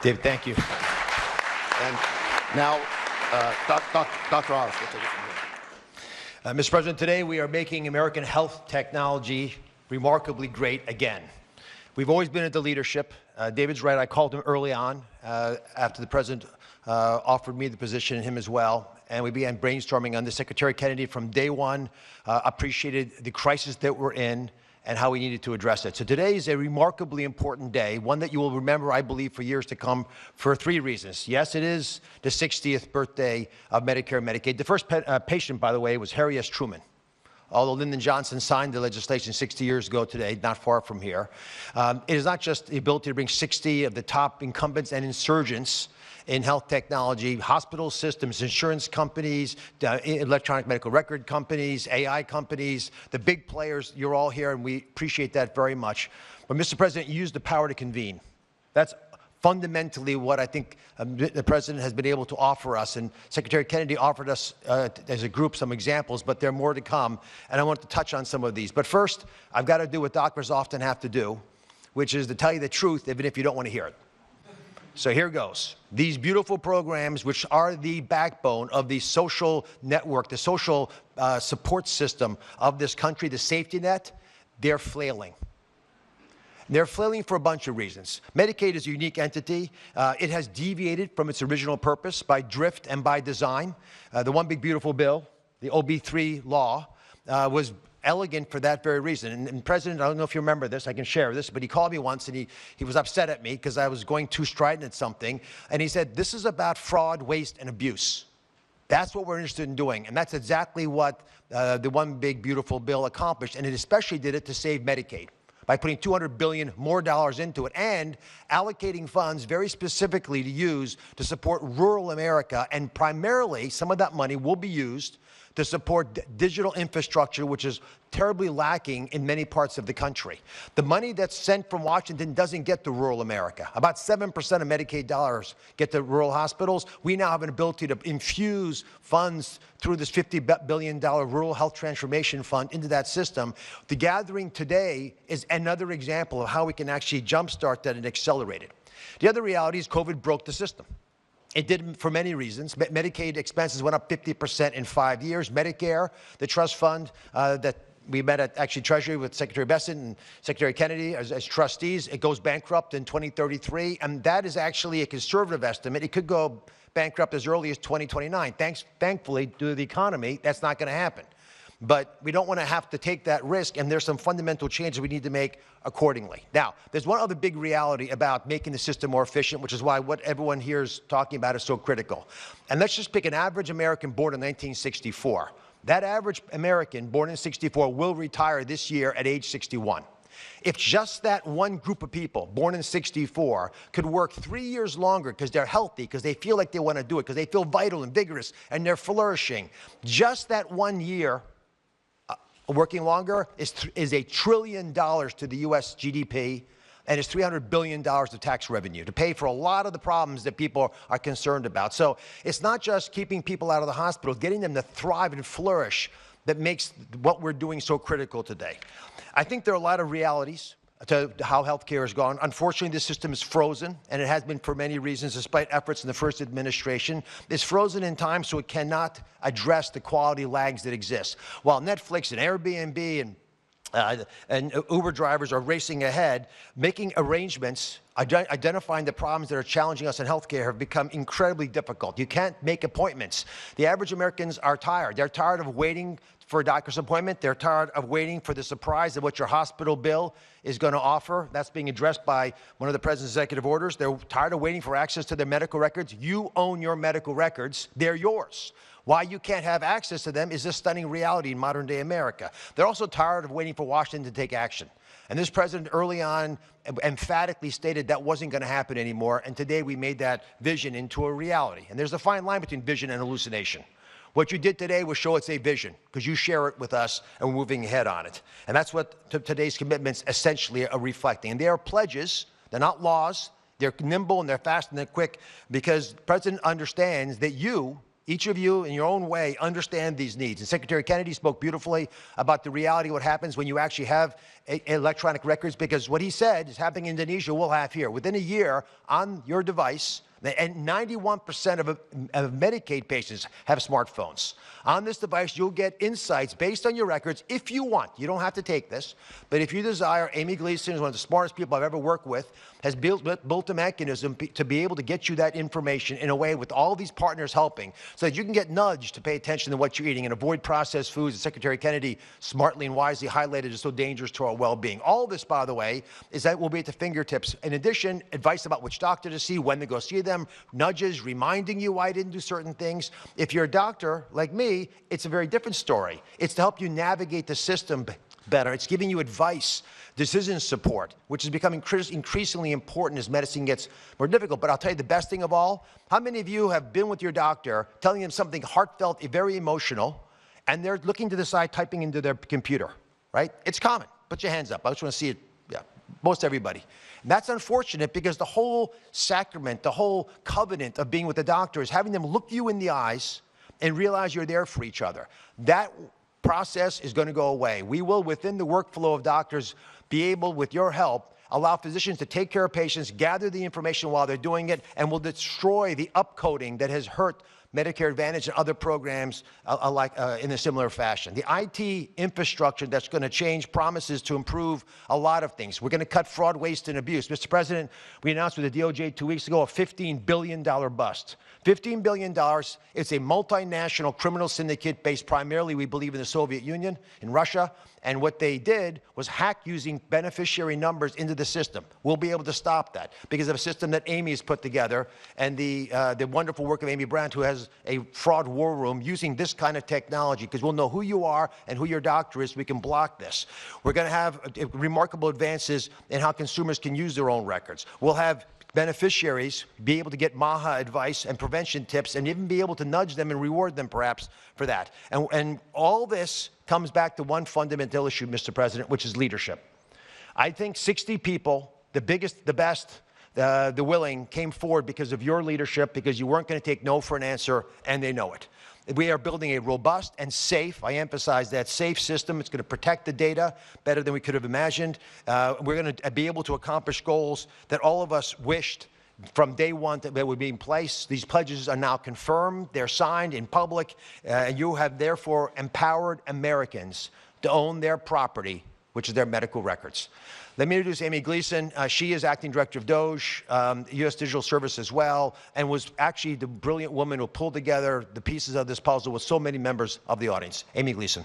David, thank you. And now, Dr. Oz, we'll take it from here. Mr. President, today we are making American health technology remarkably great again. We've always been at the leadership. David's right, I called him early on after the President offered me the position and him as well. And we began brainstorming on this. Secretary Kennedy from day one appreciated the crisis that we're in and how we needed to address it. So today is a remarkably important day, one that you will remember, I believe, for years to come for 3 reasons. Yes, it is the 60th birthday of Medicare and Medicaid. The first patient, by the way, was Harry S. Truman. Although Lyndon Johnson signed the legislation 60 years ago today, not far from here. It is not just the ability to bring 60 of the top incumbents and insurgents in health technology, hospital systems, insurance companies, electronic medical record companies, AI companies, the big players. You're all here, and we appreciate that very much. But, Mr. President, you used the power to convene. That's fundamentally what I think the President has been able to offer us. And Secretary Kennedy offered us, as a group, some examples, but there are more to come. And I want to touch on some of these. But first, I've got to do what doctors often have to do, which is to tell you the truth, even if you don't want to hear it. So here goes. These beautiful programs, which are the backbone of the social network, the social support system of this country, the safety net, they're flailing. They're flailing for a bunch of reasons. Medicaid is a unique entity. It has deviated from its original purpose by drift and by design. The One Big Beautiful Bill, the OB3 law, was elegant for that very reason. And President, I don't know if you remember this, I can share this, but he called me once and he was upset at me because I was going too strident at something. And he said, this is about fraud, waste, and abuse. That's what we're interested in doing. And that's exactly what the One Big Beautiful Bill accomplished. And it especially did it to save Medicaid by putting $200 billion more into it and allocating funds very specifically to use to support rural America. And primarily, some of that money will be used to support digital infrastructure, which is terribly lacking in many parts of the country. The money that's sent from Washington doesn't get to rural America. About 7% of Medicaid dollars get to rural hospitals. We now have an ability to infuse funds through this $50 billion Rural Health Transformation Fund into that system. The gathering today is another example of how we can actually jumpstart that and accelerate it. The other reality is COVID broke the system. It did for many reasons. Medicaid expenses went up 50% in 5 years. Medicare, the trust fund that we met at actually Treasury with Secretary Bessent and Secretary Kennedy as trustees, it goes bankrupt in 2033. And that is actually a conservative estimate. It could go bankrupt as early as 2029. Thankfully, due to the economy, that's not going to happen. But we don't want to have to take that risk, and there's some fundamental changes we need to make accordingly. Now, there's one other big reality about making the system more efficient, which is why what everyone here is talking about is so critical. And let's just pick an average American born in 1964. That average American born in 64 will retire this year at age 61. If just that one group of people born in 64 could work 3 years longer because they're healthy, because they feel like they want to do it, because they feel vital and vigorous, and they're flourishing, just that 1 year working longer is $1 trillion to the U.S. GDP, and it's $300 billion of tax revenue to pay for a lot of the problems that people are concerned about. So it's not just keeping people out of the hospital, getting them to thrive and flourish that makes what we're doing so critical today. I think there are a lot of realities to how healthcare has gone. Unfortunately, this system is frozen, and it has been for many reasons, despite efforts in the first administration. It's frozen in time, so it cannot address the quality lags that exist. While Netflix and Airbnb and Uber drivers are racing ahead, making arrangements, identifying the problems that are challenging us in healthcare have become incredibly difficult. You can't make appointments. The average Americans are tired. They're tired of waiting for a doctor's appointment. They're tired of waiting for the surprise of what your hospital bill is going to offer. That's being addressed by one of the President's executive orders. They're tired of waiting for access to their medical records. You own your medical records. They're yours. Why you can't have access to them is a stunning reality in modern-day America. They're also tired of waiting for Washington to take action. And this president early on emphatically stated that wasn't going to happen anymore, and today we made that vision into a reality. And there's a fine line between vision and hallucination. What you did today was show it's a vision, because you share it with us and we're moving ahead on it. And that's what today's commitments essentially are reflecting. And they are pledges, they're not laws, they're nimble and they're fast and they're quick, because the president understands that you, Each of you, in your own way, understand these needs. And Secretary Kennedy spoke beautifully about the reality of what happens when you actually have electronic records, because what he said is happening in Indonesia, we'll have here. Within a year, on your device, and 91% of Medicaid patients have smartphones. On this device, you'll get insights based on your records if you want. You don't have to take this, but if you desire, Amy Gleason is one of the smartest people I've ever worked with, has built a mechanism to be able to get you that information in a way with all these partners helping so that you can get nudged to pay attention to what you're eating and avoid processed foods that Secretary Kennedy smartly and wisely highlighted as so dangerous to our well-being. All this, by the way, is that will be at the fingertips. In addition, advice about which doctor to see, when to go see them, nudges, reminding you why I didn't do certain things. If you're a doctor like me, it's a very different story. It's to help you navigate the system better. It's giving you advice, decision support, which is becoming increasingly important as medicine gets more difficult. But I'll tell you the best thing of all, how many of you have been with your doctor telling them something heartfelt, very emotional, and they're looking to the side, typing into their computer, right? It's common. Put your hands up. I just want to see it. Yeah, most everybody. And that's unfortunate because the whole sacrament, the whole covenant of being with the doctor is having them look you in the eyes and realize you're there for each other. That process is going to go away. We will, within the workflow of doctors, be able, with your help, allow physicians to take care of patients, gather the information while they're doing it, and will destroy the upcoding that has hurt Medicare Advantage and other programs in a similar fashion. The IT infrastructure that's going to change promises to improve a lot of things. We're going to cut fraud, waste, and abuse. Mr. President, we announced with the DOJ 2 weeks ago a $15 billion bust. $15 billion, it's a multinational criminal syndicate based primarily, we believe, in the Soviet Union, in Russia, and what they did was hack using beneficiary numbers into the system. We'll be able to stop that because of a system that Amy has put together and the wonderful work of Amy Brandt, who has a fraud war room using this kind of technology, because we'll know who you are and who your doctor is. We can block this. We're going to have remarkable advances in how consumers can use their own records. We'll have beneficiaries be able to get MAHA advice and prevention tips and even be able to nudge them and reward them perhaps for that. And all this comes back to one fundamental issue, Mr. President, which is leadership. I think 60 people, the biggest, the best, the willing, came forward because of your leadership, because you weren't going to take no for an answer, and they know it. We are building a robust and safe, I emphasize that, safe system. It's going to protect the data better than we could have imagined. We're going to be able to accomplish goals that all of us wished from day one that would be in place. These pledges are now confirmed. They're signed in public. And you have therefore empowered Americans to own their property, which is their medical records. Let me introduce Amy Gleason. She is acting director of DOGE, U.S. Digital Service as well, and was actually the brilliant woman who pulled together the pieces of this puzzle with so many members of the audience. Amy Gleason.